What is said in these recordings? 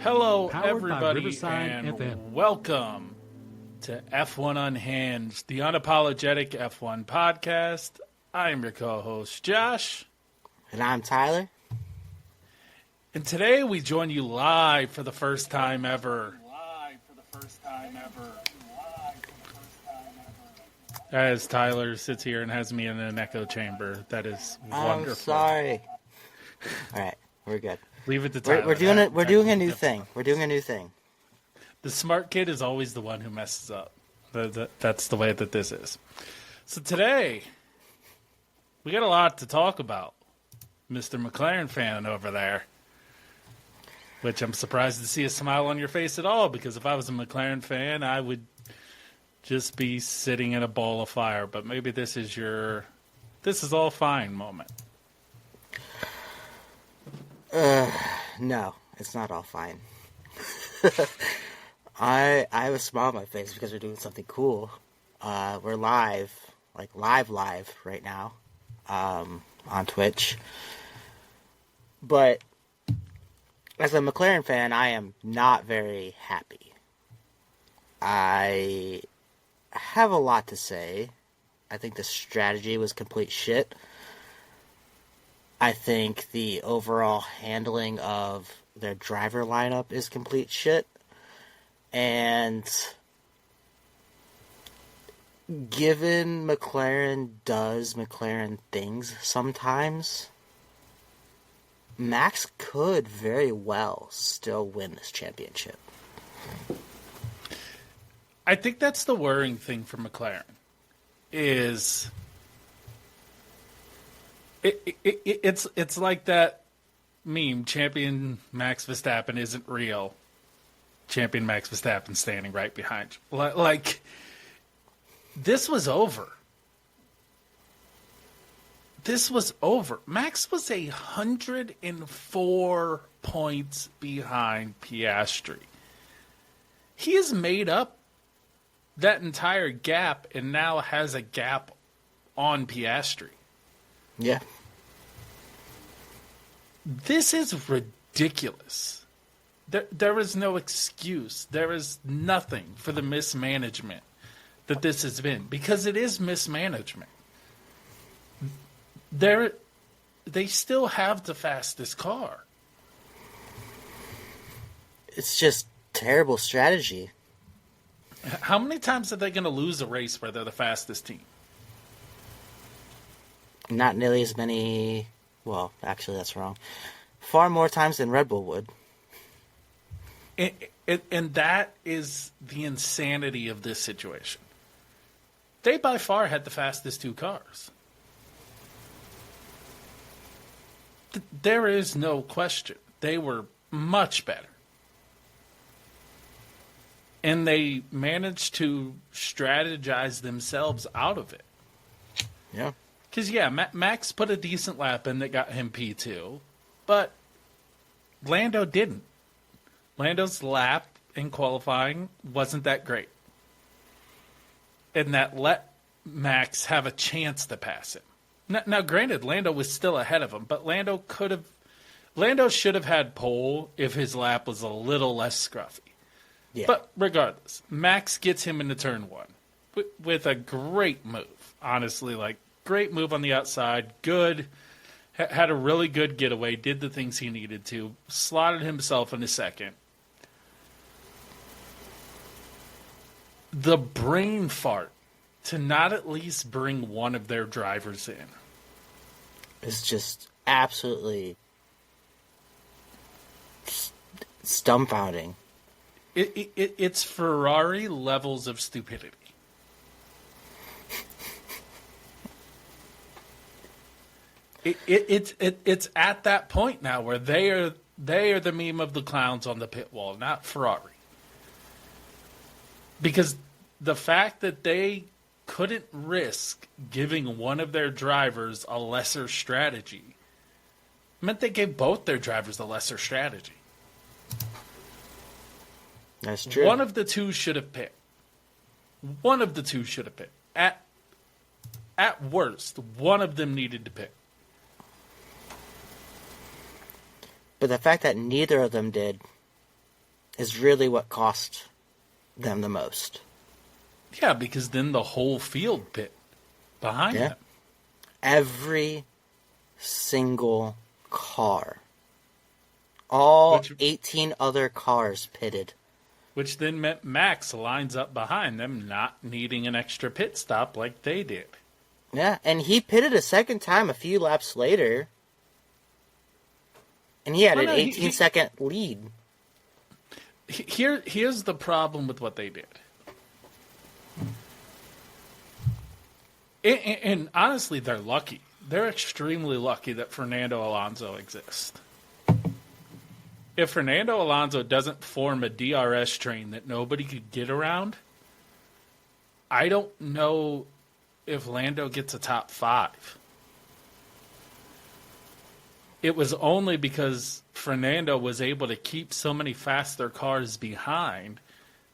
Hello, Powered by everybody, Riverside and FM. welcome to F1 Unhinged, the unapologetic F1 podcast. I am your co-host, Josh. And I'm Tyler. And today we join you live for the first time ever. As Tyler sits here and has me in an echo chamber. That is wonderful. I'm sorry. All right, we're good. Leave it to Tyler. We're doing a new thing. We're doing a new thing. The smart kid is always the one who messes up. That's the way that this is. So today, we got a lot to talk about. Mr. McLaren fan over there. Which I'm surprised to see a smile on your face at all, because if I was a McLaren fan, I would just be sitting in a ball of fire. But maybe this is all fine moment. No, it's not all fine. I have a smile on my face because we're doing something cool. We're live right now, on Twitch. But as a McLaren fan, I am not very happy. I have a lot to say. I think the strategy was complete shit. I think the overall handling of their driver lineup is complete shit. And given McLaren does McLaren things sometimes, Max could very well still win this championship. I think that's the worrying thing for McLaren is it's like that meme, champion Max Verstappen isn't real. Champion Max Verstappen standing right behind you. Like, this was over. This was over. Max was 104 points behind Piastri. He has made up that entire gap and now has a gap on Piastri. Yeah. This is ridiculous. There is no excuse. There is nothing for the mismanagement that this has been, because it is mismanagement. They still have the fastest car. It's just terrible strategy. How many times are they going to lose a race where they're the fastest team? Not nearly as many. Well, actually, that's wrong. Far more times than Red Bull would. And that is the insanity of this situation. They by far had the fastest two cars. There is no question. They were much better. And they managed to strategize themselves out of it. Yeah. Because, Max put a decent lap in that got him P2, but Lando didn't. Lando's lap in qualifying wasn't that great. And that let Max have a chance to pass him. Now, granted, Lando was still ahead of him, but Lando should have had pole if his lap was a little less scruffy. Yeah. But regardless, Max gets him into turn one with a great move. Honestly, great move on the outside. Good. Had a really good getaway. Did the things he needed to. Slotted himself in a second. The brain fart to not at least bring one of their drivers in. It's just absolutely dumbfounding. It's Ferrari levels of stupidity. It's at that point now where they are the meme of the clowns on the pit wall, not Ferrari. Because the fact that they couldn't risk giving one of their drivers a lesser strategy meant they gave both their drivers a lesser strategy. That's true. One of the two should have picked. At worst, one of them needed to pick. But the fact that neither of them did is really what cost them the most. Yeah, because then the whole field pit behind them. Every single car. All 18 other cars pitted. Which then meant Max lines up behind them, not needing an extra pit stop like they did. Yeah, and he pitted a second time a few laps later. And he had an 18-second lead. Here's the problem with what they did. And honestly, they're lucky. They're extremely lucky that Fernando Alonso exists. If Fernando Alonso doesn't form a DRS train that nobody could get around, I don't know if Lando gets a top 5. It was only because Fernando was able to keep so many faster cars behind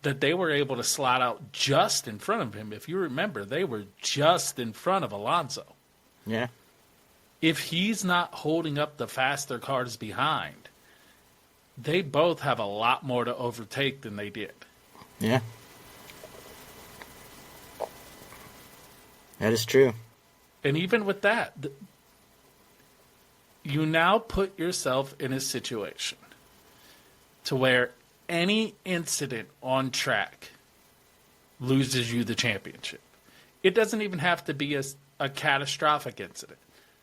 that they were able to slot out just in front of him. If you remember, they were just in front of Alonso. Yeah. If he's not holding up the faster cars behind, they both have a lot more to overtake than they did. Yeah. That is true. And even with that, you now put yourself in a situation to where any incident on track loses you the championship. It doesn't even have to be a catastrophic incident.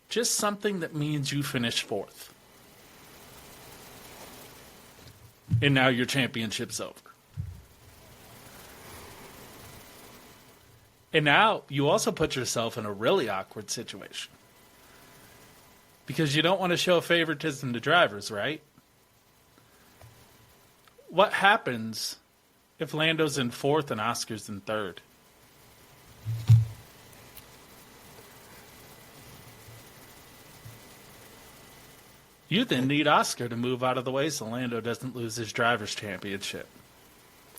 Just something that means you finish 4th. And now your championship's over. And now you also put yourself in a really awkward situation. Because you don't want to show favoritism to drivers, right? What happens if Lando's in 4th and Oscar's in 3rd? You then need Oscar to move out of the way so Lando doesn't lose his driver's championship.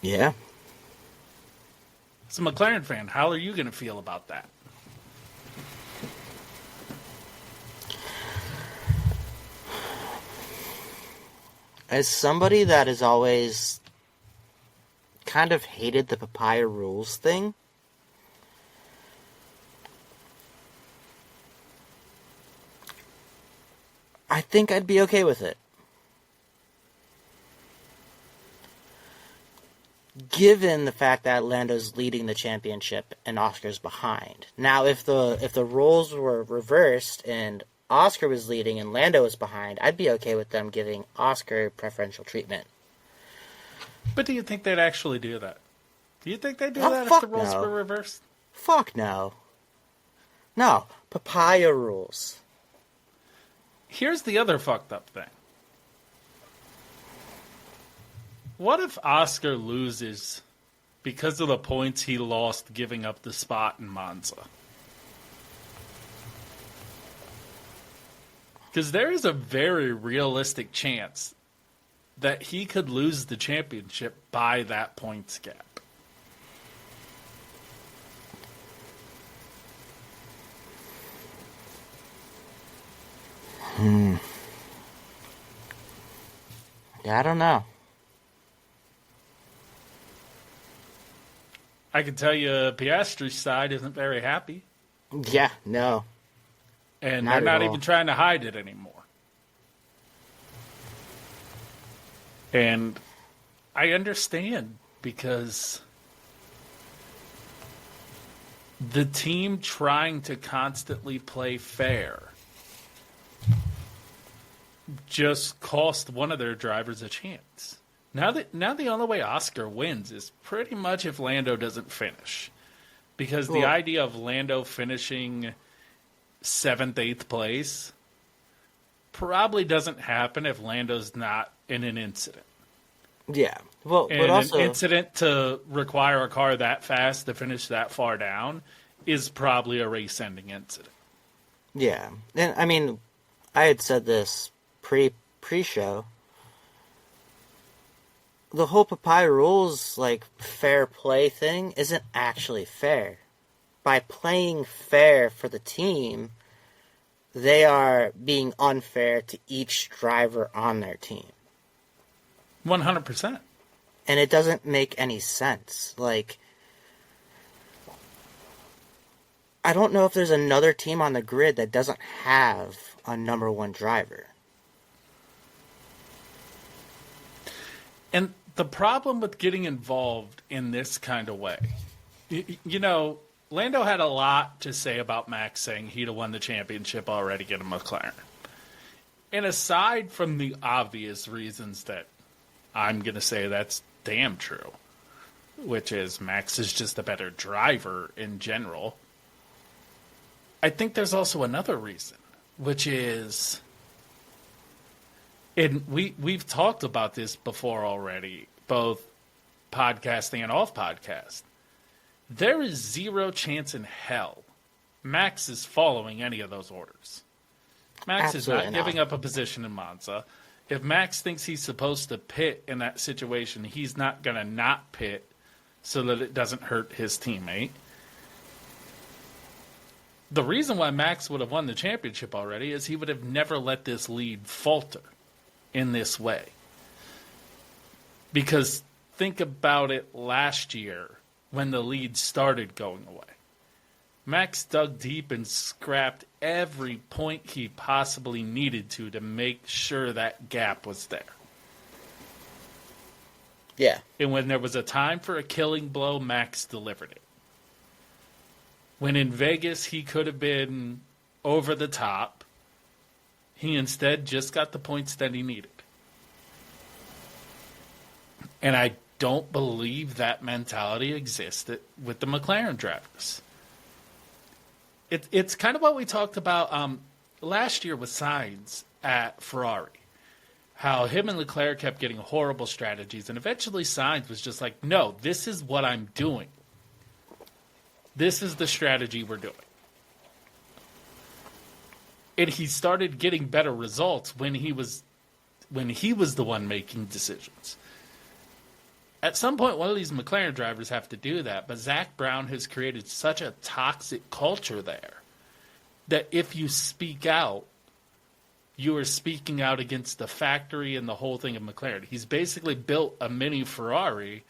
Yeah. As a McLaren fan, how are you going to feel about that? As somebody that has always kind of hated the papaya rules thing, I think I'd be okay with it. Given the fact that Lando's leading the championship and Oscar's behind. Now, if the roles were reversed and Oscar was leading and Lando was behind, I'd be okay with them giving Oscar preferential treatment. But do you think they'd actually do that? Do you think they'd do that if the roles were reversed? Fuck no. No. Papaya rules. Here's the other fucked up thing. What if Oscar loses because of the points he lost giving up the spot in Monza? Because there is a very realistic chance that he could lose the championship by that points gap. Yeah, I don't know. I can tell you Piastri's side isn't very happy. Yeah, no. And they're not even trying to hide it anymore. And I understand because the team trying to constantly play fair just cost one of their drivers a chance. Now the only way Oscar wins is pretty much if Lando doesn't finish. Because the idea of Lando finishing 7th, 8th place probably doesn't happen if Lando's not in an incident. Yeah. Well, and but also an incident to require a car that fast to finish that far down is probably a race-ending incident. Yeah. And I mean, I had said this pre-show. The whole papaya rules, like, fair play thing isn't actually fair. By playing fair for the team, they are being unfair to each driver on their team. 100%. And it doesn't make any sense. Like, I don't know if there's another team on the grid that doesn't have a number one driver. And the problem with getting involved in this kind of way, you know, Lando had a lot to say about Max saying he'd have won the championship already in a McLaren. And aside from the obvious reasons that I'm going to say that's damn true, which is Max is just a better driver in general, I think there's also another reason, which is, and we've talked about this before already, both podcasting and off podcast. There is zero chance in hell Max is following any of those orders. Max Absolutely is not giving up a position in Monza. If Max thinks he's supposed to pit in that situation, he's not going to not pit so that it doesn't hurt his teammate. The reason why Max would have won the championship already is he would have never let this lead falter in this way. Because think about it last year when the lead started going away. Max dug deep and scrapped every point he possibly needed to make sure that gap was there. Yeah. And when there was a time for a killing blow, Max delivered it. When in Vegas he could have been over the top, he instead just got the points that he needed. And I don't believe that mentality existed with the McLaren drivers. It's kind of what we talked about last year with Sainz at Ferrari. How him and Leclerc kept getting horrible strategies, and eventually Sainz was just like, no, this is what I'm doing. This is the strategy we're doing. And he started getting better results when he was the one making decisions. At some point, one of these McLaren drivers have to do that, but Zach Brown has created such a toxic culture there that if you speak out, you are speaking out against the factory and the whole thing of McLaren. He's basically built a mini Ferrari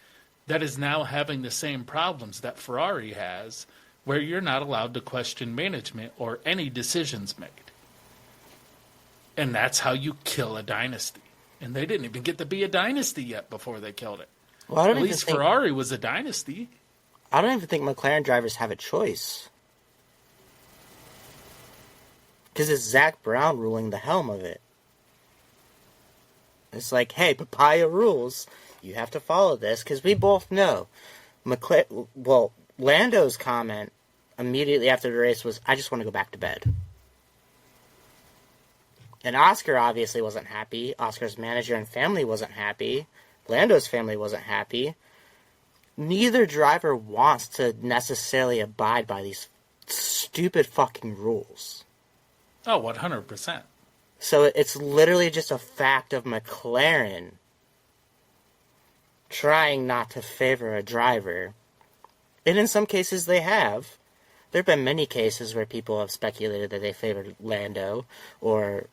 that is now having the same problems that Ferrari has, where you're not allowed to question management or any decisions made. And that's how you kill a dynasty. And they didn't even get to be a dynasty yet before they killed it. Well, At least Ferrari was a dynasty. I don't even think McLaren drivers have a choice. Because it's Zach Brown ruling the helm of it. It's like, hey, papaya rules. You have to follow this, because we both know. Lando's comment immediately after the race was, I just want to go back to bed. And Oscar obviously wasn't happy. Oscar's manager and family wasn't happy. Lando's family wasn't happy. Neither driver wants to necessarily abide by these stupid fucking rules. Oh, 100%. So it's literally just a fact of McLaren trying not to favor a driver. And in some cases they have. There have been many cases where people have speculated that they favored Lando or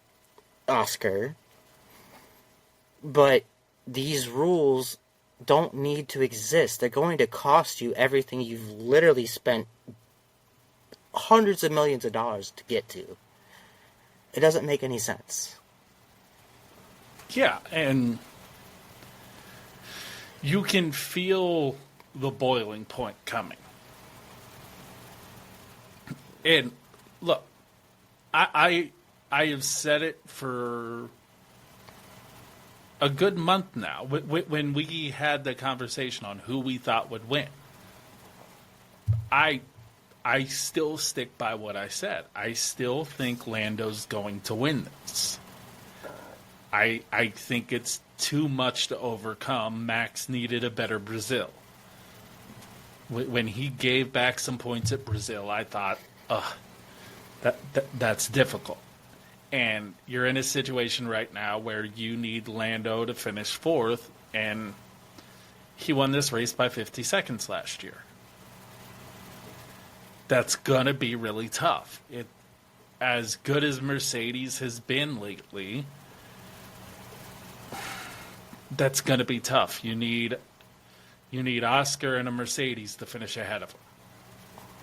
Oscar. But these rules don't need to exist. They're going to cost you everything you've literally spent hundreds of millions of dollars to get to. It doesn't make any sense. Yeah, and you can feel the boiling point coming. And look, I have said it for a good month now, when we had the conversation on who we thought would win. I still stick by what I said. I still think Lando's going to win this. I think it's too much to overcome. Max needed a better Brazil. When he gave back some points at Brazil, I thought, that's difficult. And you're in a situation right now where you need Lando to finish fourth, and he won this race by 50 seconds last year. That's going to be really tough. As good as Mercedes has been lately, that's going to be tough. You need You need Oscar and a Mercedes to finish ahead of him.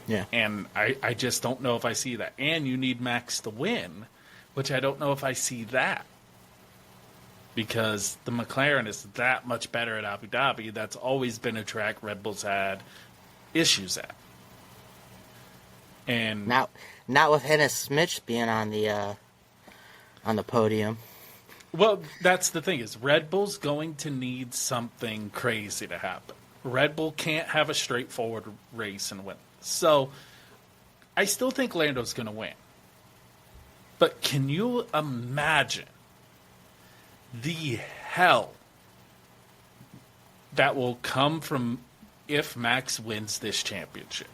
Yeah. And I just don't know if I see that. And you need Max to win, which I don't know if I see that. Because the McLaren is that much better at Abu Dhabi. That's always been a track Red Bull's had issues at. And not with Hennis Smith being on the podium. Well, that's the thing, is Red Bull's going to need something crazy to happen. Red Bull can't have a straightforward race and win. So, I still think Lando's going to win. But can you imagine the hell that will come from if Max wins this championship?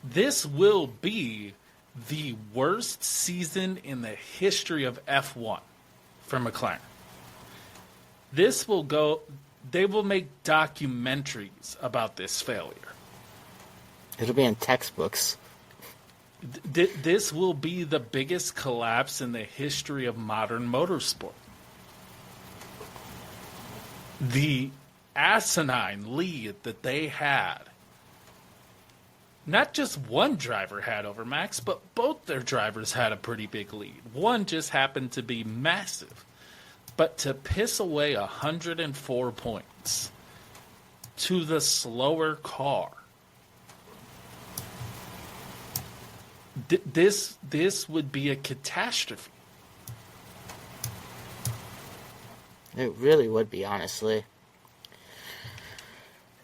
This will be the worst season in the history of F1 for McLaren. This will go, they will make documentaries about this failure. It'll be in textbooks. This will be the biggest collapse in the history of modern motorsport. The asinine lead that they had, not just one driver had over Max, but both their drivers had a pretty big lead. One just happened to be massive. But to piss away 104 points to the slower car, this would be a catastrophe. It really would be, honestly.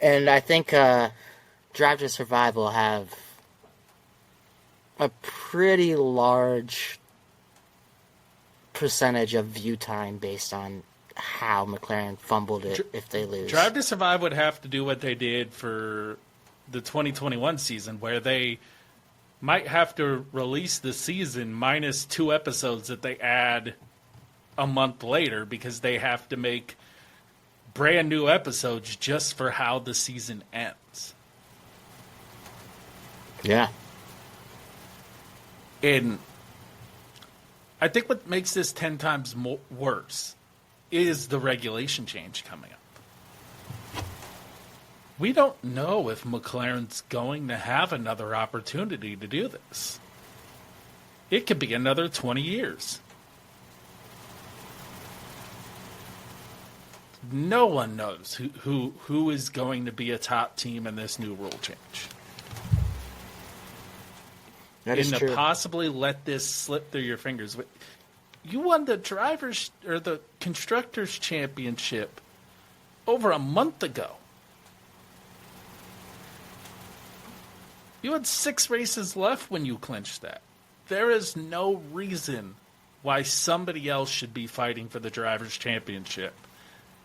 And I think Drive to Survive will have a pretty large percentage of view time based on how McLaren fumbled it if they lose. Drive to Survive would have to do what they did for the 2021 season, where they might have to release the season minus 2 episodes that they add a month later, because they have to make brand new episodes just for how the season ends. Yeah. And I think what makes this 10 times worse is the regulation change coming up. We don't know if McLaren's going to have another opportunity to do this. It could be another 20 years. No one knows who is going to be a top team in this new rule change. That is and true. to possibly let this slip through your fingers. You won the drivers or the constructors championship over a month ago. You had 6 races left when you clinched that. There is no reason why somebody else should be fighting for the drivers championship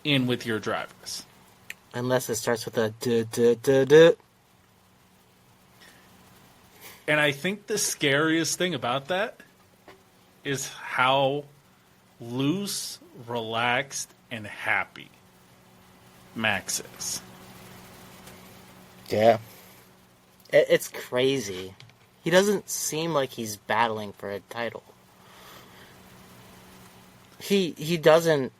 in with your drivers. Unless it starts with a duh. And I think the scariest thing about that is how loose, relaxed, and happy Max is. Yeah. It's crazy. He doesn't seem like he's battling for a title. He doesn't.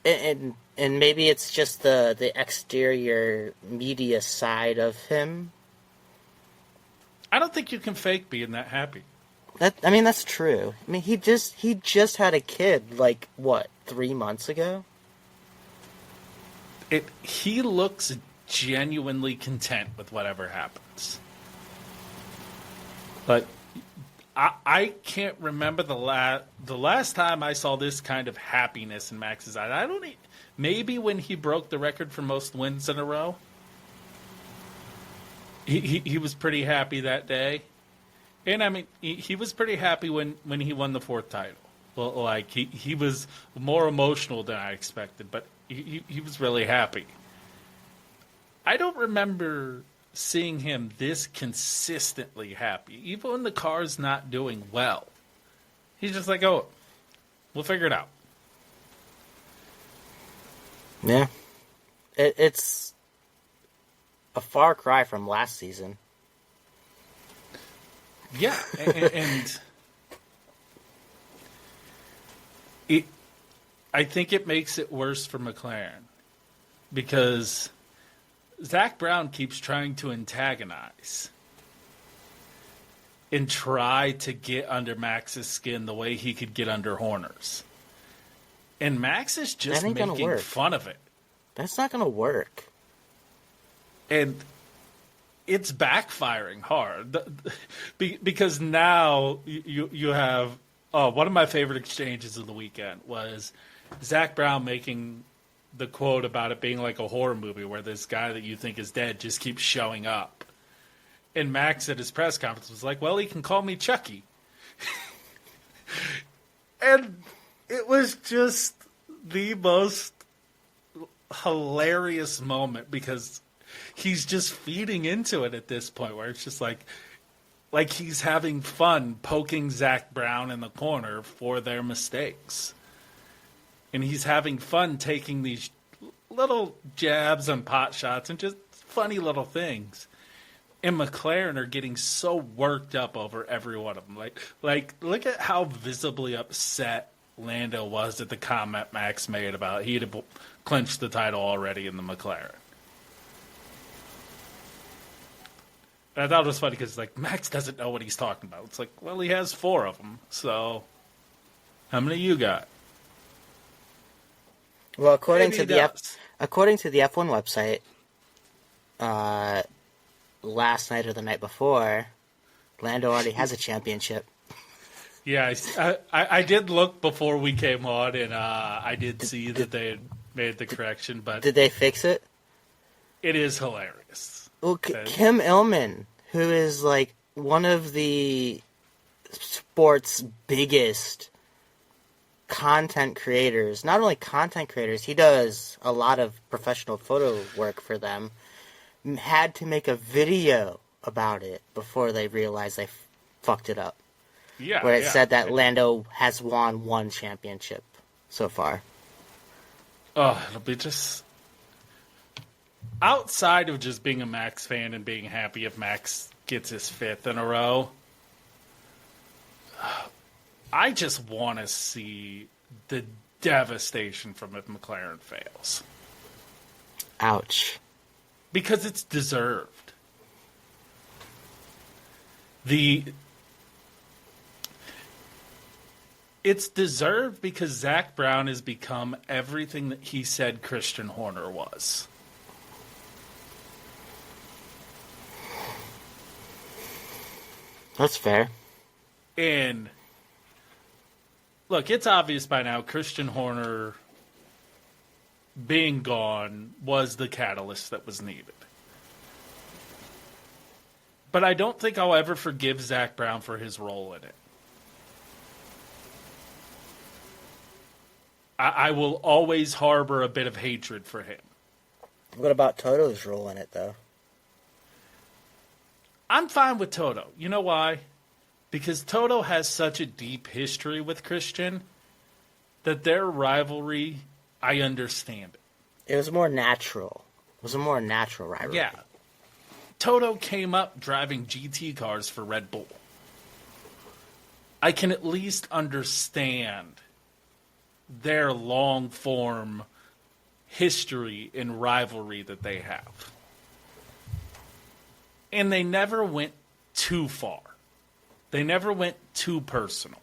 And maybe it's just the exterior media side of him. I don't think you can fake being that happy. That's true. I mean, he just had a kid, like, what, 3 months ago? He looks genuinely content with whatever happens. But I can't remember the last time I saw this kind of happiness in Max's eyes. Maybe when he broke the record for most wins in a row. He was pretty happy that day. And, I mean, he was pretty happy when he won the 4th title. Well, like, he was more emotional than I expected, but he was really happy. I don't remember seeing him this consistently happy, even when the car's not doing well. He's just like, oh, we'll figure it out. Yeah. It's a far cry from last season. Yeah, and I think it makes it worse for McLaren because Zach Brown keeps trying to antagonize and try to get under Max's skin the way he could get under Horner's. And Max is just making fun of it. That's not going to work. And it's backfiring hard. Because now you have... one of my favorite exchanges of the weekend was Zach Brown making the quote about it being like a horror movie where this guy that you think is dead just keeps showing up. And Max at his press conference was like, well, he can call me Chucky. And it was just the most hilarious moment because he's just feeding into it at this point where it's just like he's having fun poking Zach Brown in the corner for their mistakes. And he's having fun taking these little jabs and pot shots and just funny little things. And McLaren are getting so worked up over every one of them. Like, look at how visibly upset Lando was at the comment Max made about he had clinched the title already in the McLaren. And I thought it was funny because, like, Max doesn't know what he's talking about. It's like, well, he has 4 of them. So, how many you got? Well, according to the F1 website, last night or the night before, Lando already has a championship. Yeah, I did look before we came on, and I did see that they had made the correction. But did they fix it? It is hilarious. Well, Kim Illman, who is like one of the sport's biggest content creators, not only content creators, he does a lot of professional photo work for them, had to make a video about it before they realized they fucked it up. Yeah, where it said that Lando has won 1 championship so far. Oh, it'll be just... Outside of just being a Max fan and being happy if Max gets his 5th in a row, I just want to see the devastation from if McLaren fails. Ouch. Because it's deserved. It's deserved because Zach Brown has become everything that he said Christian Horner was. That's fair. And look, it's obvious by now Christian Horner being gone was the catalyst that was needed. But I don't think I'll ever forgive Zach Brown for his role in it. I will always harbor a bit of hatred for him. What about Toto's role in it, though? I'm fine with Toto. You know why? Because Toto has such a deep history with Christian that their rivalry, I understand it. It was more natural. It was a more natural rivalry. Yeah. Toto came up driving GT cars for Red Bull. I can at least understand their long-form history and rivalry that they have. And they never went too far. They never went too personal.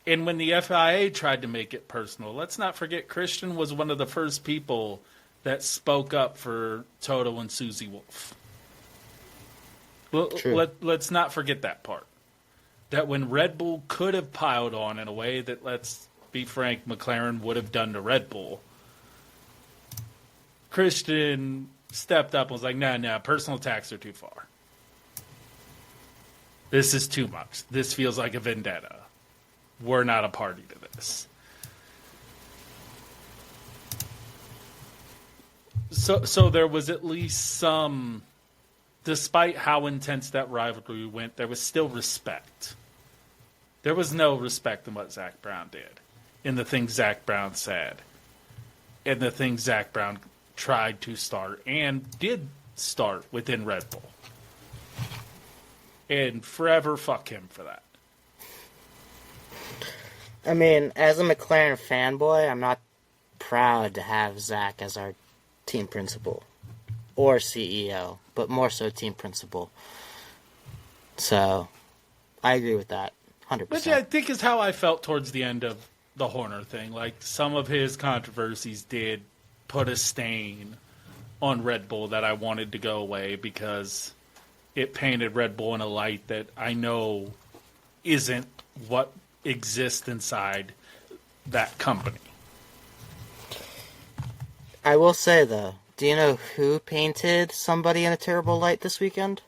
And when the FIA tried to make it personal, let's not forget Christian was one of the first people that spoke up for Toto and Susie Wolff. Let's not forget that part. That when Red Bull could have piled on in a way that, let's be frank, McLaren would have done to Red Bull, Christian stepped up and was like, nah, personal attacks are too far. This is too much. This feels like a vendetta. We're not a party to this. So there was at least some, despite how intense that rivalry went, there was still respect. There was no respect in what Zach Brown did, in the things Zach Brown said, and the things Zach Brown tried to start and did start within Red Bull. And forever fuck him for that. I mean, as a McLaren fanboy, I'm not proud to have Zach as our team principal or CEO, but more so team principal. So, I agree with that, 100%. Which I think is how I felt towards the end of the Horner thing. Like, some of his controversies did put a stain on Red Bull that I wanted to go away because it painted Red Bull in a light that I know isn't what exists inside that company. I will say, though, do you know who painted somebody in a terrible light this weekend?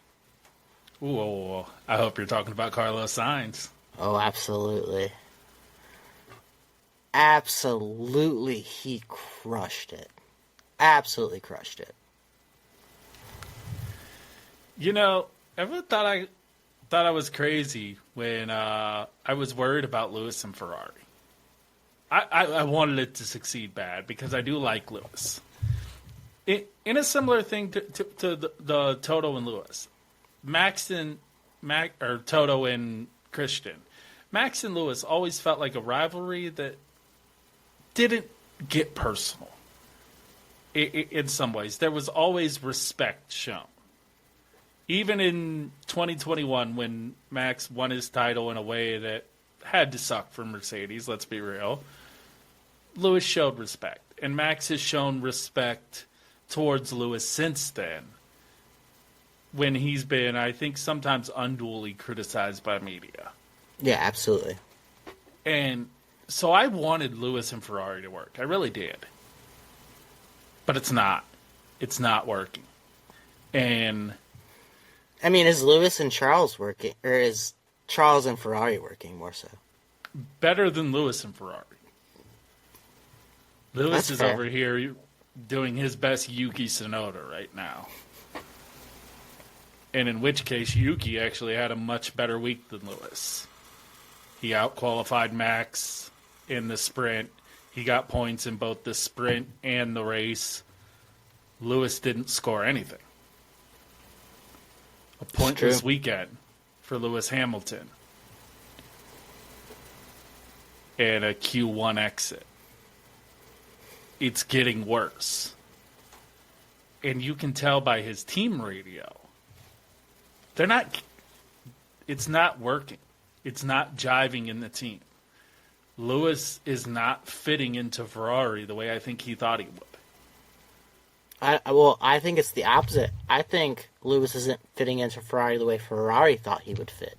Ooh, I hope you're talking about Carlos Sainz. Oh, absolutely. Absolutely, he crushed it. Absolutely crushed it. You know, everyone thought I was crazy when I was worried about Lewis and Ferrari. I wanted it to succeed bad because I do like Lewis. In a similar thing to the Toto and Lewis, Toto and Christian, Max and Lewis always felt like a rivalry that didn't get personal. In some ways, there was always respect shown. Even in 2021, when Max won his title in a way that had to suck for Mercedes, let's be real, Lewis showed respect. And Max has shown respect towards Lewis since then, when he's been, I think, sometimes unduly criticized by media. Yeah, absolutely. And so I wanted Lewis and Ferrari to work. I really did. But it's not. It's not working. And I mean, is Lewis and Charles working, or is Charles and Ferrari working more so? better than Lewis and Ferrari. Lewis That's is fair. over here doing his best Yuki Tsunoda right now. And in which case, Yuki actually had a much better week than Lewis. He outqualified Max in the sprint. He got points in both the sprint and the race. Lewis didn't score anything. A pointless weekend for Lewis Hamilton. And a Q1 exit. It's getting worse. And you can tell by his team radio. It's not working. It's not jiving in the team. Lewis is not fitting into Ferrari the way I think he thought he would. I think it's the opposite. I think Lewis isn't fitting into Ferrari the way Ferrari thought he would fit.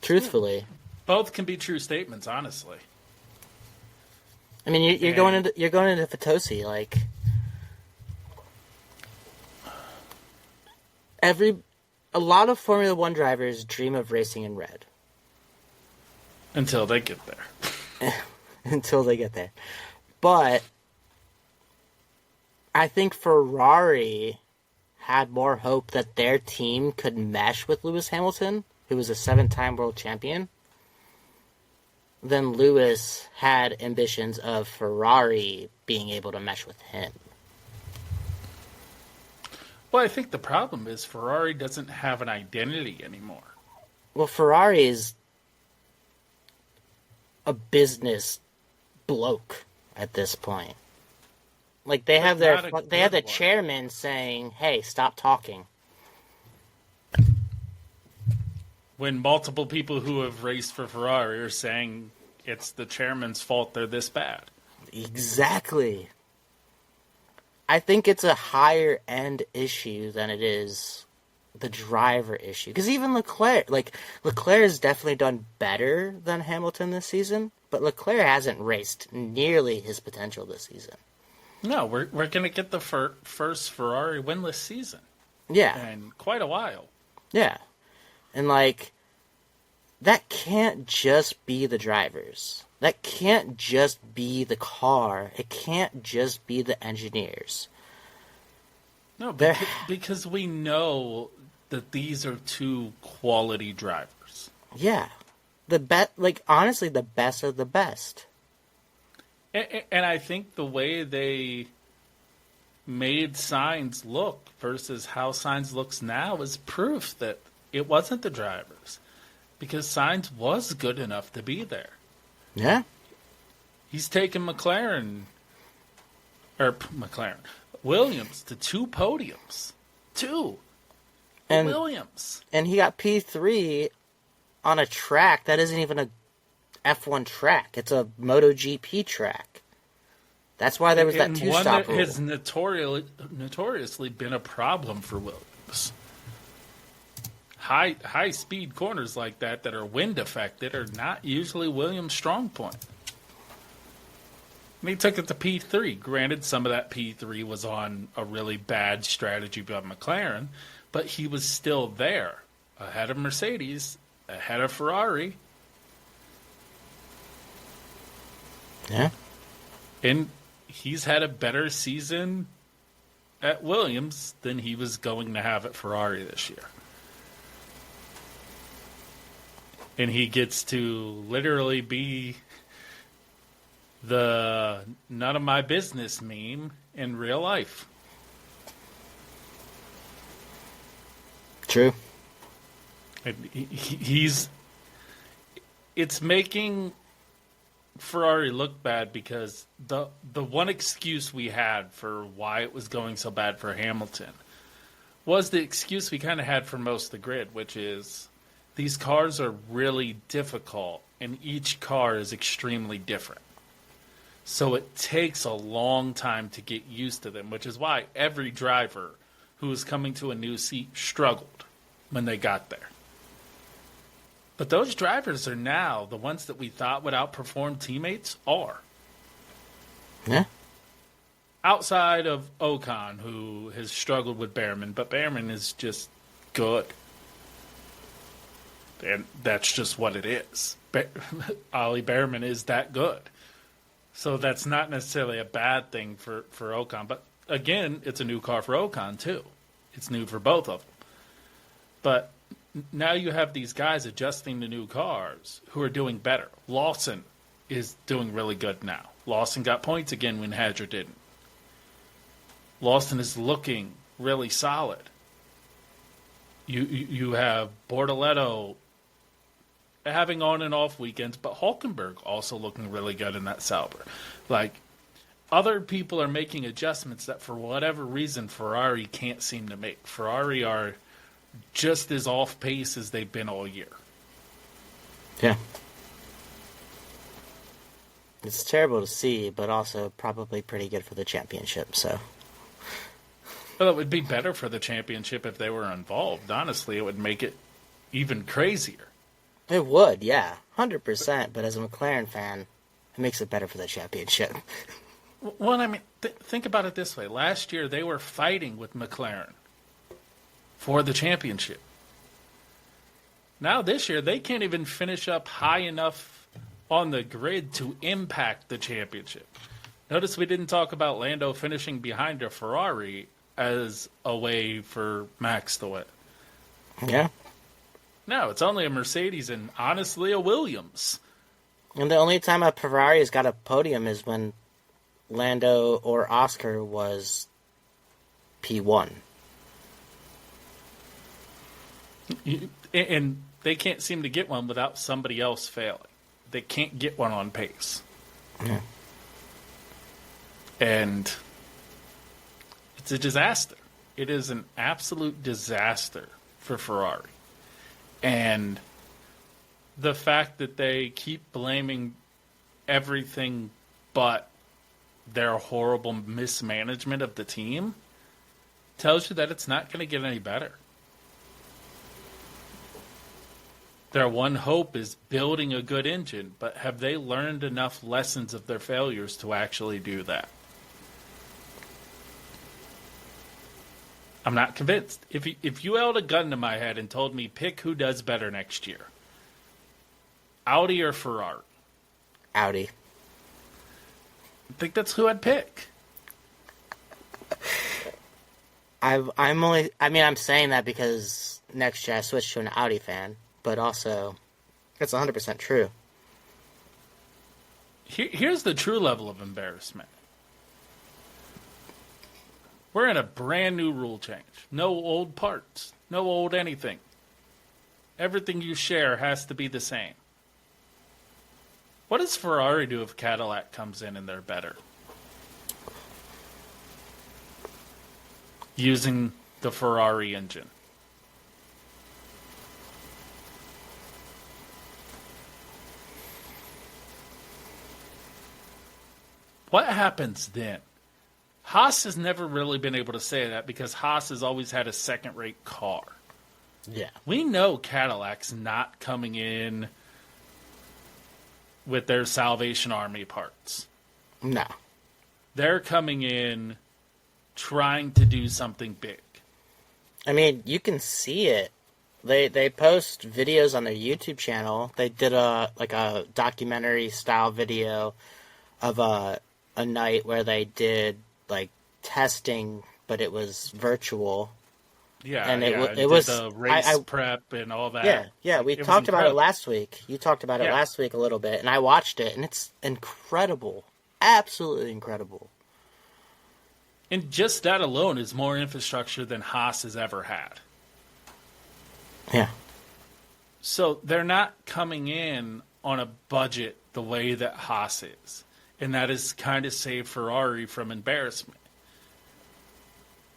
Truthfully. Both can be true statements, honestly. I mean, you're going into Fatosi, like a lot of Formula One drivers dream of racing in red. Until they get there. Until they get there. But I think Ferrari had more hope that their team could mesh with Lewis Hamilton, who was a 7-time world champion, than Lewis had ambitions of Ferrari being able to mesh with him. Well, I think the problem is Ferrari doesn't have an identity anymore. Well, Ferrari is a business bloke at this point. Like they have the chairman saying, "Hey, stop talking." When multiple people who have raced for Ferrari are saying it's the chairman's fault they're this bad. Exactly. I think it's a higher end issue than it is the driver issue. Because even Leclerc has definitely done better than Hamilton this season, but Leclerc hasn't raced nearly his potential this season. No, we're going to get the first Ferrari winless season. Yeah. In quite a while. Yeah. And, that can't just be the drivers. That can't just be the car. It can't just be the engineers. No, because we know that these are two quality drivers. Yeah. Honestly, the best of the best. And I think the way they made Sainz look versus how Sainz looks now is proof that it wasn't the drivers. because Sainz was good enough to be there. Yeah. He's taken Williams to 2 podiums. 2. And Williams. And he got P3 on a track that isn't even a F1 track. It's a MotoGP track. That's why there was that 2-stop rule. One that has notoriously been a problem for Williams. High speed corners like that are wind affected are not usually Williams' strong point. And he took it to P3. Granted, some of that P3 was on a really bad strategy by McLaren, but he was still there, ahead of Mercedes, ahead of Ferrari. Yeah. And he's had a better season at Williams than he was going to have at Ferrari this year. And he gets to literally be the none of my business meme in real life. True. And it's making Ferrari look bad because the one excuse we had for why it was going so bad for Hamilton was the excuse we kind of had for most of the grid, which is these cars are really difficult and each car is extremely different. So it takes a long time to get used to them, which is why every driver who was coming to a new seat struggled when they got there. But those drivers are now the ones that we thought would outperform teammates are. Yeah. Outside of Ocon, who has struggled with Behrman, but Behrman is just good. And that's just what it is. Ollie Behrman is that good. So that's not necessarily a bad thing for Ocon. But again, it's a new car for Ocon too. It's new for both of them. But now you have these guys adjusting to new cars who are doing better. Lawson is doing really good now. Lawson got points again when Hadger didn't. Lawson is looking really solid. You have Bortoletto having on and off weekends, but Hulkenberg also looking really good in that Sauber. Like, other people are making adjustments that for whatever reason Ferrari can't seem to make. Ferrari are just as off pace as they've been all year. Yeah. It's terrible to see, but also probably pretty good for the championship, so. Well, it would be better for the championship if they were involved. Honestly, it would make it even crazier. It would, yeah. 100%, but as a McLaren fan, it makes it better for the championship. Well, I mean, think about it this way. Last year, they were fighting with McLaren for the championship. Now this year, they can't even finish up high enough on the grid to impact the championship. Notice we didn't talk about Lando finishing behind a Ferrari as a way for Max to win. Yeah. No, it's only a Mercedes and honestly a Williams. And the only time a Ferrari has got a podium is when Lando or Oscar was P1. And they can't seem to get one without somebody else failing. They can't get one on pace. Yeah. And it's a disaster. It is an absolute disaster for Ferrari. And the fact that they keep blaming everything but their horrible mismanagement of the team tells you that it's not going to get any better. Their one hope is building a good engine, but have they learned enough lessons of their failures to actually do that? I'm not convinced. If you held a gun to my head and told me pick who does better next year, Audi or Ferrari? Audi. I think that's who I'd pick. I'm saying that because next year I switched to an Audi fan, but also it's 100% true. Here's the true level of embarrassment. We're in a brand new rule change. No old parts. No old anything. Everything you share has to be the same. What does Ferrari do if Cadillac comes in and they're better? Using the Ferrari engine. What happens then? Haas has never really been able to say that because Haas has always had a second-rate car. Yeah. We know Cadillac's not coming in with their Salvation Army parts. No. They're coming in trying to do something big. I mean, you can see it. They post videos on their YouTube channel. They did a documentary style video of a night where they did like testing, but it was virtual. Yeah, and it was the race prep and all that. Yeah. We talked about it last week. You talked about it last week a little bit, and I watched it, and it's incredible, absolutely incredible. And just that alone is more infrastructure than Haas has ever had. Yeah. So they're not coming in on a budget the way that Haas is. And that is kind of saved Ferrari from embarrassment.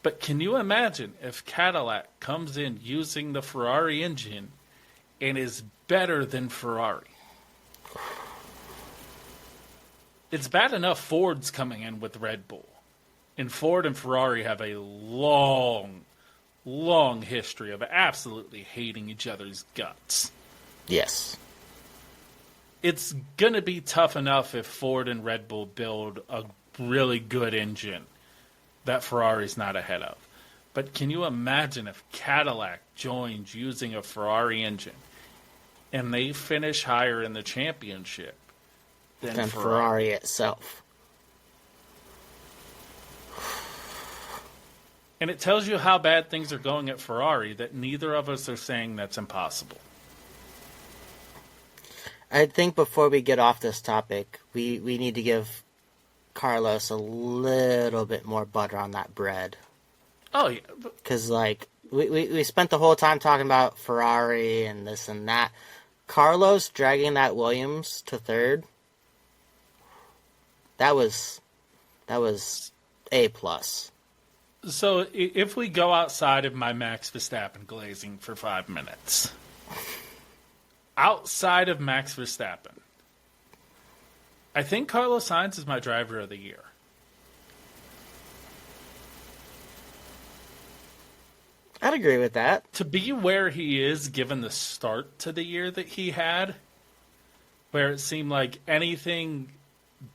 But can you imagine if Cadillac comes in using the Ferrari engine and is better than Ferrari? It's bad enough Ford's coming in with Red Bull. And Ford and Ferrari have a long, long history of absolutely hating each other's guts. Yes. It's going to be tough enough if Ford and Red Bull build a really good engine that Ferrari's not ahead of. But can you imagine if Cadillac joins using a Ferrari engine and they finish higher in the championship than Ferrari itself? And it tells you how bad things are going at Ferrari that neither of us are saying that's impossible. I think before we get off this topic, we need to give Carlos a little bit more butter on that bread. Oh, yeah. Because, like, we spent the whole time talking about Ferrari and this and that. Carlos dragging that Williams to third, that was A+. So if we go outside of my Max Verstappen glazing for 5 minutes, outside of Max Verstappen, I think Carlos Sainz is my driver of the year. I'd agree with that. To be where he is, given the start to the year that he had, where it seemed like anything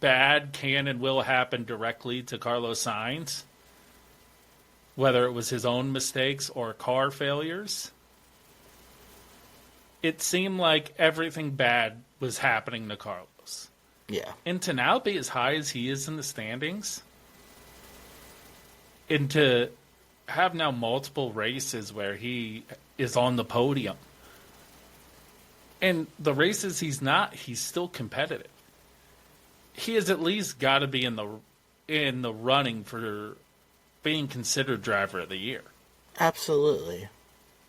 bad can and will happen directly to Carlos Sainz, whether it was his own mistakes or car failures, it seemed like everything bad was happening to Carlos. Yeah. And to now be as high as he is in the standings, and to have now multiple races where he is on the podium, and the races he's not, he's still competitive. He has at least got to be in the running for being considered driver of the year. Absolutely.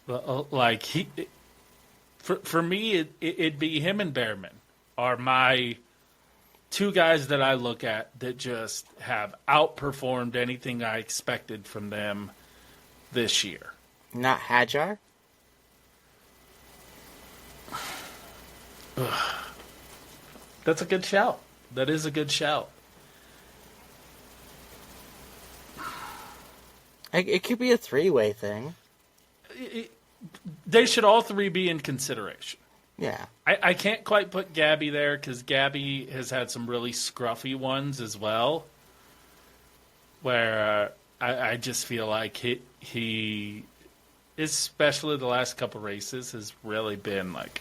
Like for me, it'd be him and Behrman are my two guys that I look at that just have outperformed anything I expected from them this year. Not Hadjar? That's a good shout. That is a good shout. It could be a three-way thing. They should all three be in consideration. Yeah. I can't quite put Gabby there because Gabby has had some really scruffy ones as well, where I just feel like he, especially the last couple races, has really been like,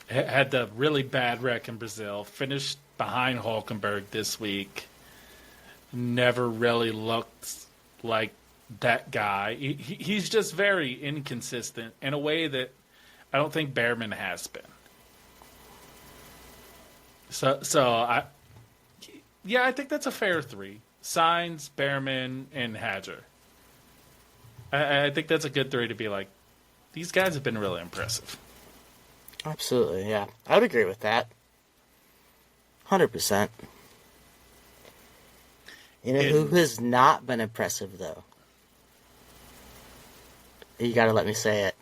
had the really bad wreck in Brazil, finished behind Hulkenberg this week, never really looked like that guy. He's just very inconsistent in a way that I don't think Behrman has been. So I think that's a fair three. Sainz, Behrman, and Hadjar. I think that's a good three to be like, these guys have been really impressive. Absolutely, yeah. I would agree with that. 100%. You know who has not been impressive, though? You gotta let me say it.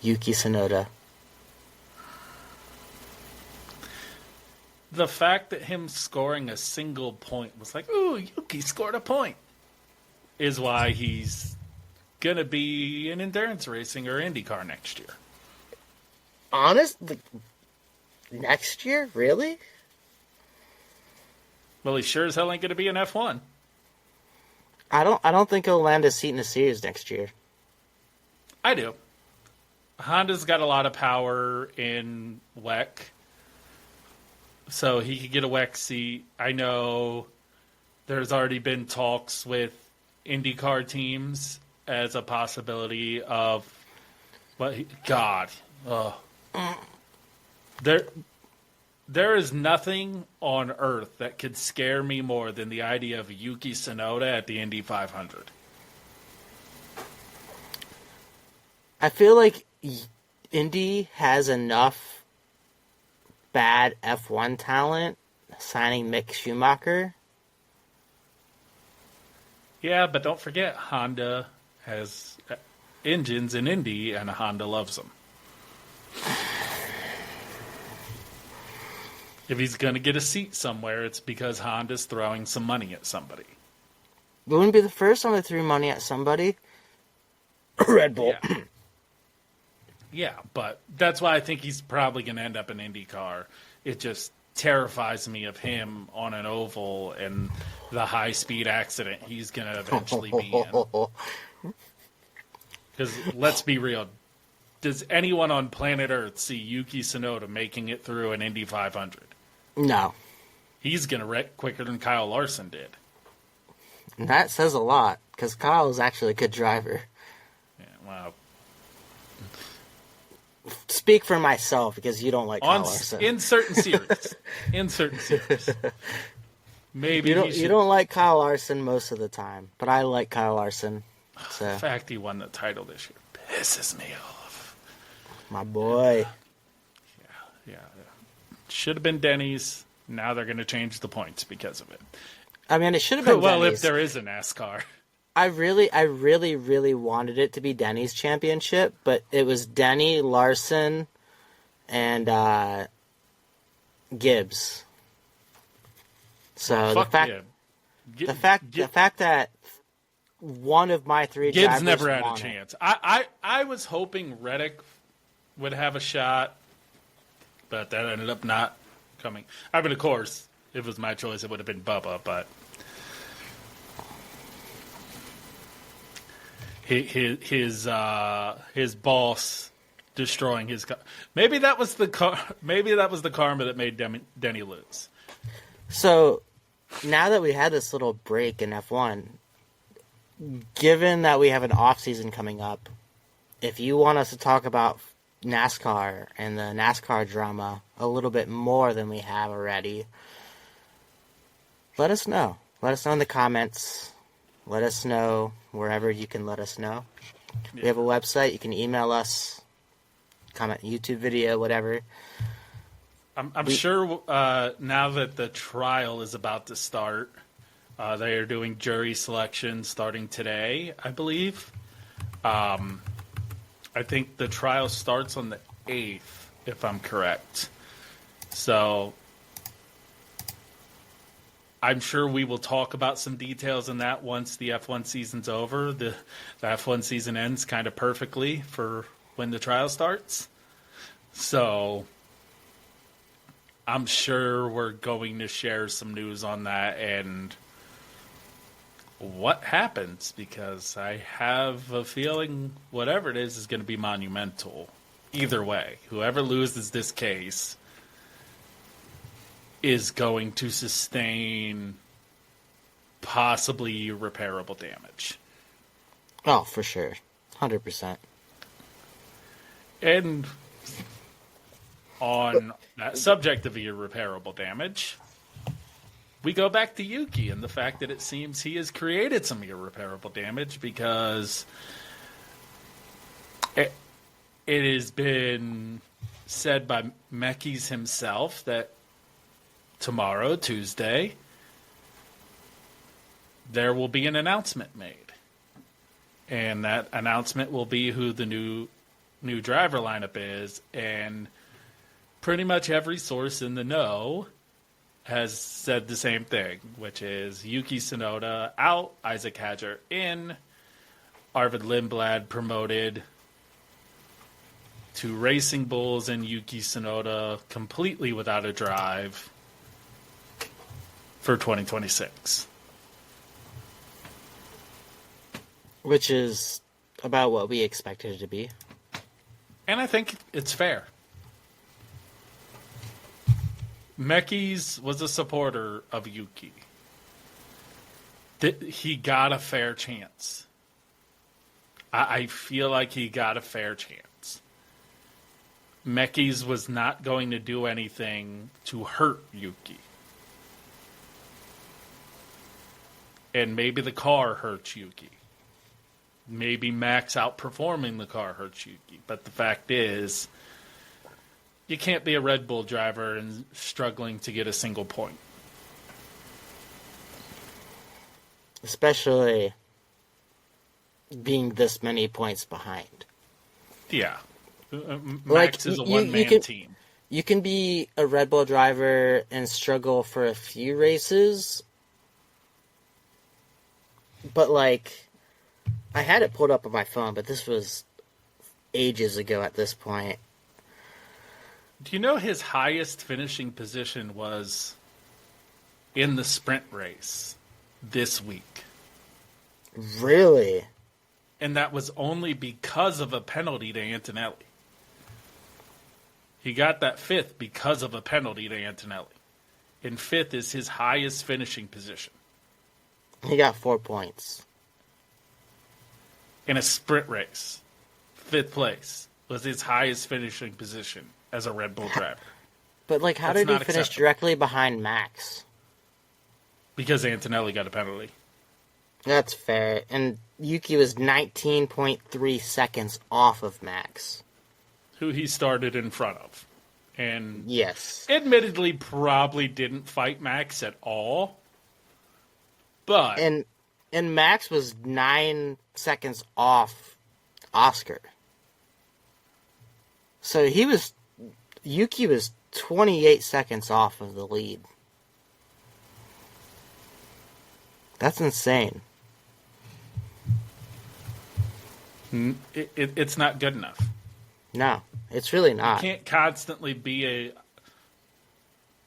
Yuki Tsunoda. The fact that him scoring a single point was like, ooh, Yuki scored a point, is why he's going to be in endurance racing or IndyCar next year. Next year? Really? Well, he sure as hell ain't going to be in F1. I don't think he'll land a seat in the series next year. I do. Honda's got a lot of power in WEC. So he could get a WEC seat. I know there's already been talks with IndyCar teams as a possibility of there is nothing on earth that could scare me more than the idea of Yuki Tsunoda at the Indy 500. I feel like Indy has enough bad F1 talent signing Mick Schumacher. Yeah, but don't forget, Honda has engines in Indy, and Honda loves them. If he's going to get a seat somewhere, it's because Honda's throwing some money at somebody. It wouldn't be the first time they threw money at somebody. Red Bull. Yeah. Yeah, but that's why I think he's probably going to end up in IndyCar. It just terrifies me of him on an oval and the high-speed accident he's going to eventually be in. Because let's be real. Does anyone on planet Earth see Yuki Tsunoda making it through an Indy 500? No. He's going to wreck quicker than Kyle Larson did. And that says a lot, because Kyle is actually a good driver. Yeah, wow. Speak for myself, because you don't like Kyle Larson. In certain series. Maybe you don't like Kyle Larson most of the time, but I like Kyle Larson. So. The fact he won the title this year pisses me off. My boy. Yeah. Should have been Denny's. Now they're going to change the points because of it. I mean, it should have been well, Denny's. if there is a NASCAR. I really wanted it to be Denny's championship, but it was Denny, Larson, and Gibbs. So the fact that one of my three Gibbs drivers never had won a chance. I was hoping Reddick would have a shot, but that ended up not coming. I mean, of course, if it was my choice, it would have been Bubba, but his boss destroying his car. Maybe that was the karma that made Denny lose. So now that we had this little break in F1, given that we have an off season coming up, if you want us to talk about NASCAR and the NASCAR drama a little bit more than we have already, let us know. Let us know in the comments. Let us know wherever you can let us know. Yeah. We have a website. You can email us, comment YouTube video, whatever. I'm sure now that the trial is about to start, they are doing jury selection starting today, I believe. I think the trial starts on the 8th, if I'm correct. So I'm sure we will talk about some details in that once the F1 season's over. The F1 season ends kind of perfectly for when the trial starts. So I'm sure we're going to share some news on that and what happens, because I have a feeling whatever it is going to be monumental. Either way, whoever loses this case is going to sustain possibly irreparable damage. Oh, for sure. 100%. And on that subject of irreparable damage, we go back to Yuki and the fact that it seems he has created some irreparable damage, because it has been said by Mekis himself that tomorrow, Tuesday, there will be an announcement made. And that announcement will be who the new driver lineup is. And pretty much every source in the know has said the same thing, which is Yuki Tsunoda out, Isaac Hadjar in, Arvid Lindblad promoted to Racing Bulls, and Yuki Tsunoda completely without a drive for 2026. Which is about what we expected it to be. And I think it's fair. Mekis was a supporter of Yuki. He got a fair chance. I feel like he got a fair chance. Mekis was not going to do anything to hurt Yuki. And maybe the car hurts Yuki. Maybe Max outperforming the car hurts Yuki. But the fact is, you can't be a Red Bull driver and struggling to get a single point. Especially being this many points behind. Yeah. Max is a one-man team. You can be a Red Bull driver and struggle for a few races. But, I had it pulled up on my phone, but this was ages ago at this point. Do you know his highest finishing position was in the sprint race this week? Really? And that was only because of a penalty to Antonelli. He got that fifth because of a penalty to Antonelli. And fifth is his highest finishing position. He got 4 points. In a sprint race, fifth place was his highest finishing position as a Red Bull driver. But, how did he finish directly behind Max? Because Antonelli got a penalty. That's fair. And Yuki was 19.3 seconds off of Max. Who he started in front of. And yes, admittedly probably didn't fight Max at all. But and Max was 9 seconds off Oscar. So Yuki was 28 seconds off of the lead. That's insane. It's not good enough. No, it's really not. You can't constantly be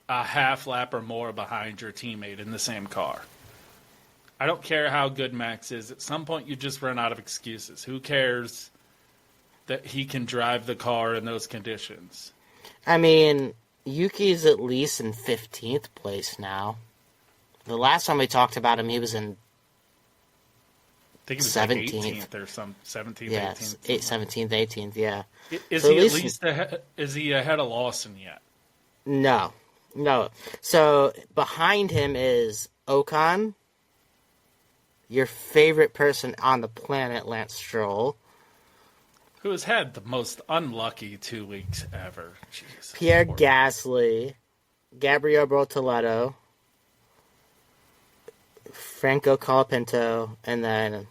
a half lap or more behind your teammate in the same car. I don't care how good Max is. At some point, you just run out of excuses. Who cares that he can drive the car in those conditions? I mean, Yuki's at least in 15th place now. The last time we talked about him, he was in I think it was 17th. 18th or some 17th, yeah, 18th. 17th, 18th, yeah. Is so he at least is he ahead of Lawson yet? No. So behind him is Ocon, your favorite person on the planet, Lance Stroll. Who has had the most unlucky 2 weeks ever. Jesus, Pierre Gasly, Gabriel Bortoleto, Franco Colapinto, and then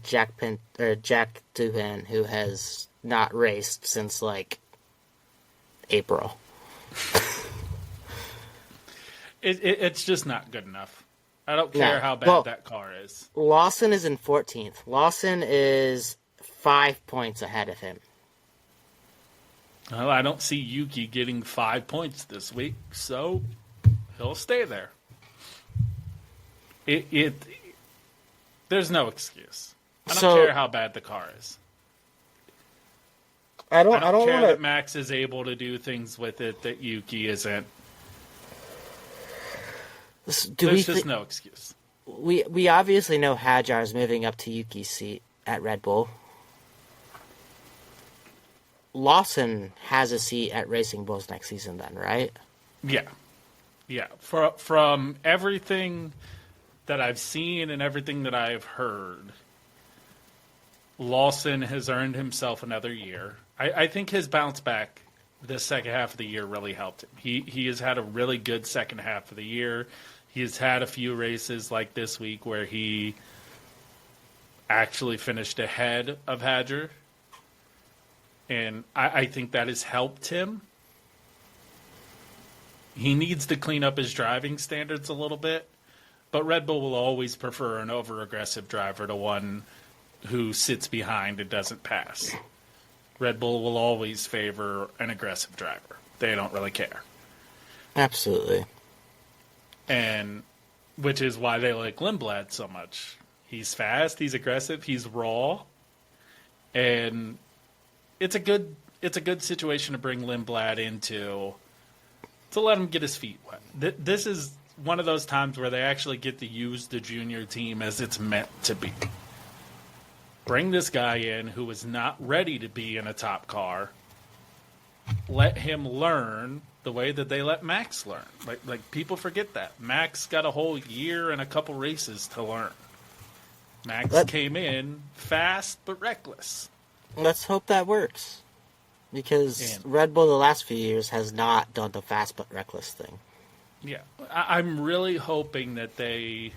Jack Doohan, who has not raced since April. It's just not good enough. I don't care how bad that car is. Lawson is in 14th. Lawson is 5 points ahead of him. Well, I don't see Yuki getting 5 points this week, so he'll stay there. There's no excuse. I don't care how bad the car is. I don't care that Max is able to do things with it that Yuki isn't. There's just no excuse. We obviously know Hadjar is moving up to Yuki's seat at Red Bull. Lawson has a seat at Racing Bulls next season then, right? Yeah. From everything that I've seen and everything that I've heard, Lawson has earned himself another year. I think his bounce back this second half of the year really helped him. He has had a really good second half of the year. He has had a few races like this week where he actually finished ahead of Hadger. And I think that has helped him. He needs to clean up his driving standards a little bit. But Red Bull will always prefer an over-aggressive driver to one who sits behind and doesn't pass. Red Bull will always favor an aggressive driver. They don't really care. Absolutely. And which is why they like Lindblad so much. He's fast, he's aggressive, he's raw. And it's a good situation to bring Lindblad into to let him get his feet wet. This is one of those times where they actually get to use the junior team as it's meant to be. Bring this guy in who is not ready to be in a top car. Let him learn the way that they let Max learn. Like people forget that. Max got a whole year and a couple races to learn. Max came in fast but reckless. Let's hope that works. Because Red Bull the last few years has not done the fast but reckless thing. Yeah. I'm really hoping that they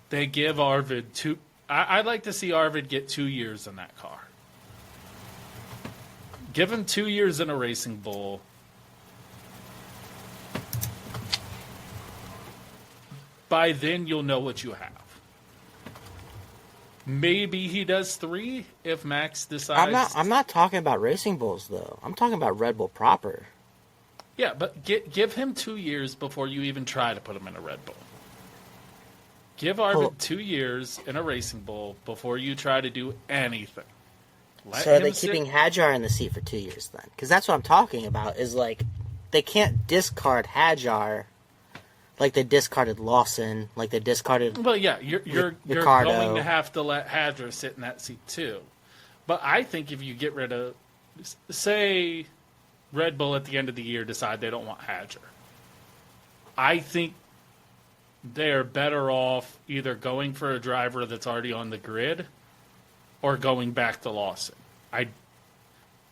give Arvid two... I'd like to see Arvid get 2 years in that car. Give him 2 years in a Racing Bull. By then, you'll know what you have. Maybe he does 3 if Max decides... I'm not talking about Racing Bulls, though. I'm talking about Red Bull proper. Yeah, but give him 2 years before you even try to put him in a Red Bull. Give Arvid 2 years in a Racing Bull before you try to do anything. So are they keeping Hadjar in the seat for 2 years then? Because that's what I'm talking about, is like, they can't discard Hadjar like they discarded Lawson, like they discarded Well, yeah, you're going to have to let Hadjar sit in that seat too. But I think if you get rid of, say, Red Bull at the end of the year decide they don't want Hadjar, I think they're better off either going for a driver that's already on the grid or going back to Lawson.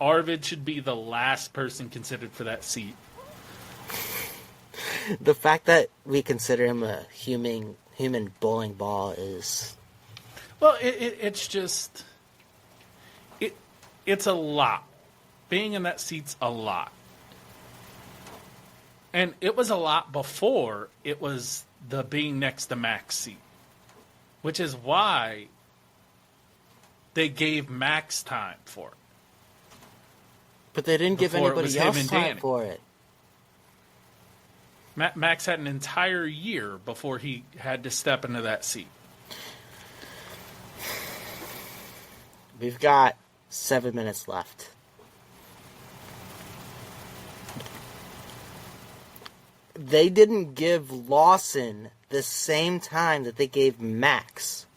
Arvid should be the last person considered for that seat. The fact that we consider him a human bowling ball is... Well, it's just... It's a lot. Being in that seat's a lot. And it was a lot before it was the being next to Max seat. Which is why they gave Max time for it. But they didn't give anybody else time for it. Max had an entire year before he had to step into that seat. We've got 7 minutes left. They didn't give Lawson the same time that they gave Max.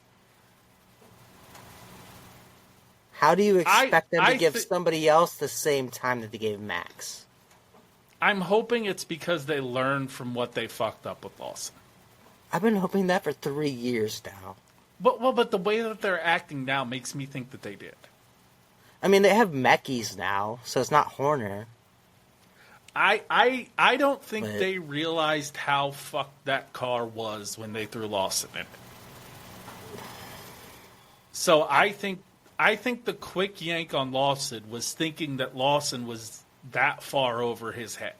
How do you expect them to give somebody else the same time that they gave Max? I'm hoping it's because they learned from what they fucked up with Lawson. I've been hoping that for 3 years now. But the way that they're acting now makes me think that they did. I mean, they have Meckies now, so it's not Horner. I don't think they realized how fucked that car was when they threw Lawson in it. So I think the quick yank on Lawson was thinking that Lawson was that far over his head.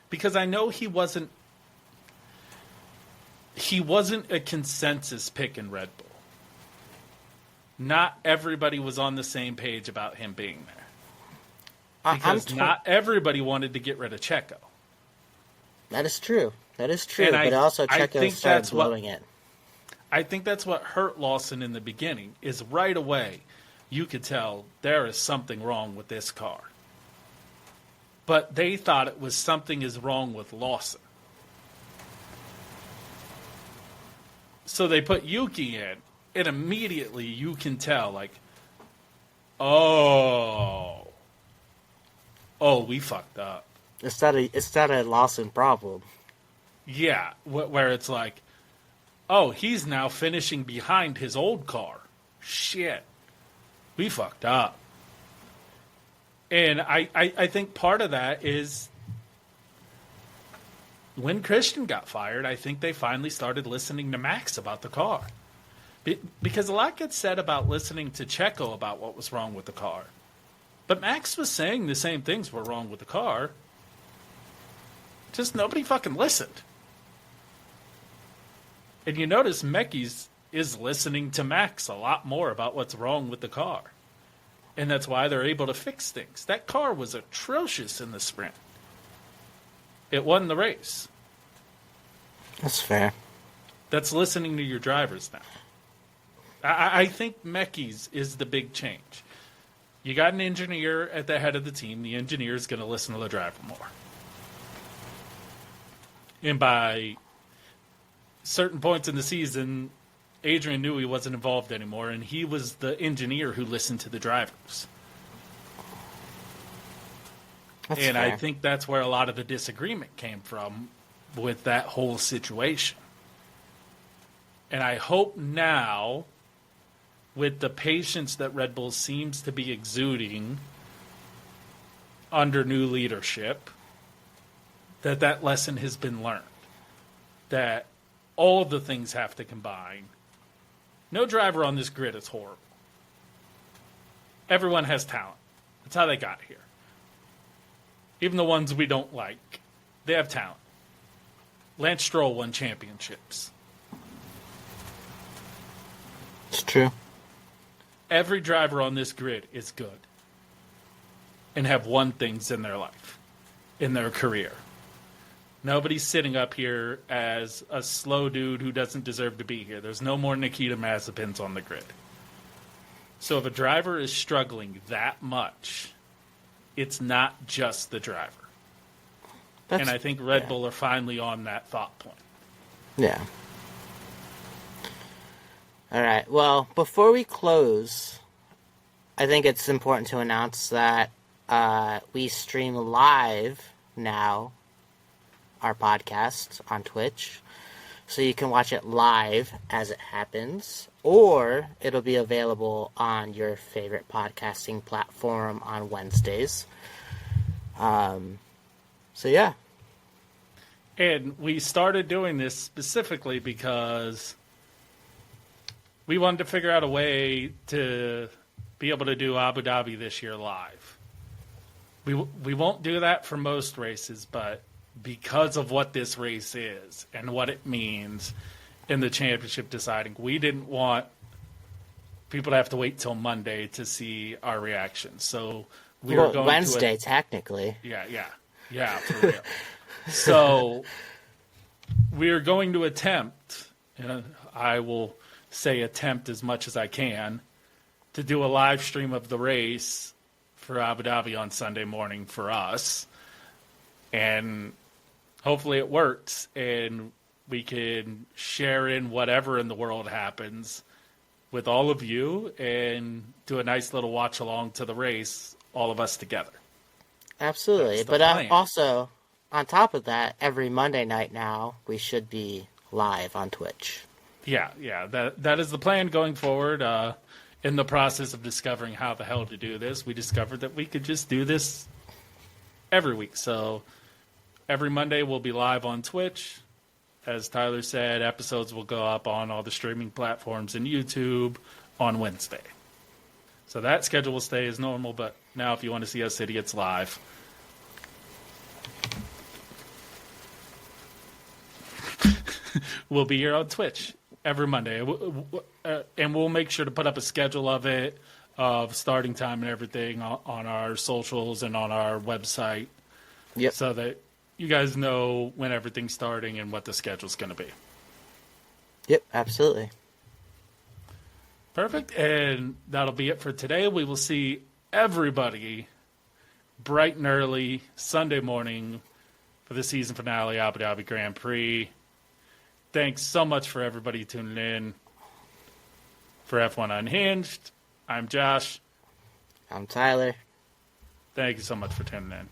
Because I know he wasn't a consensus pick in Red Bull. Not everybody was on the same page about him being there. Because not everybody wanted to get rid of Checo. That is true. But also Checo started blowing it. I think that's what hurt Lawson in the beginning, is right away you could tell there is something wrong with this car. But they thought it was something is wrong with Lawson. So they put Yuki in, and immediately you can tell, like, oh, we fucked up. It's not a Lawson problem. Yeah, where it's like, oh, he's now finishing behind his old car. Shit. we fucked up. And I think part of that is when Christian got fired, I think they finally started listening to Max about the car. Because a lot gets said about listening to Checo about what was wrong with the car. But Max was saying the same things were wrong with the car. Just nobody fucking listened. And you notice Mekis is listening to Max a lot more about what's wrong with the car. And that's why they're able to fix things. That car was atrocious in the sprint. It won the race. That's fair. That's listening to your drivers now. I think Mekis is the big change. You got an engineer at the head of the team. The engineer is going to listen to the driver more. And by certain points in the season, Adrian knew he wasn't involved anymore, and he was the engineer who listened to the drivers. That's and fair. I think that's where a lot of the disagreement came from with that whole situation. And I hope now, with the patience that Red Bull seems to be exuding under new leadership, that lesson has been learned. That all the things have to combine. No driver on this grid is horrible. Everyone has talent. That's how they got here. Even the ones we don't like, they have talent. Lance Stroll won championships. It's true. Every driver on this grid is good and have won things in their life, in their career. Nobody's sitting up here as a slow dude who doesn't deserve to be here. There's no more Nikita Mazepins on the grid. So if a driver is struggling that much, it's not just the driver. And I think Red Bull are finally on that thought point. Yeah. All right. Well, before we close, I think it's important to announce that we stream live now our podcast on Twitch. So you can watch it live as it happens, or it'll be available on your favorite podcasting platform on Wednesdays. So yeah. And we started doing this specifically because we wanted to figure out a way to be able to do Abu Dhabi this year live. We won't do that for most races, but because of what this race is and what it means in the championship deciding, we didn't want people to have to wait till Monday to see our reactions. So we were going Wednesday, technically. Yeah, for real. So we're going to attempt, and I will say attempt as much as I can, to do a live stream of the race for Abu Dhabi on Sunday morning for us. And hopefully it works, and we can share in whatever in the world happens with all of you and do a nice little watch along to the race, all of us together. Absolutely. But also, on top of that, every Monday night now, we should be live on Twitch. Yeah, that is the plan going forward. In the process of discovering how the hell to do this, we discovered that we could just do this every week. So every Monday we'll be live on Twitch. As Tyler said, episodes will go up on all the streaming platforms and YouTube on Wednesday. So that schedule will stay as normal, but now if you want to see us idiots live, we'll be here on Twitch every Monday. And we'll make sure to put up a schedule of it, of starting time and everything on our socials and on our website. Yep. So that you guys know when everything's starting and what the schedule's going to be. Yep, absolutely. Perfect. And that'll be it for today. We will see everybody bright and early Sunday morning for the season finale, Abu Dhabi Grand Prix. Thanks so much for everybody tuning in for F1 Unhinged. I'm Josh. I'm Tyler. Thank you so much for tuning in.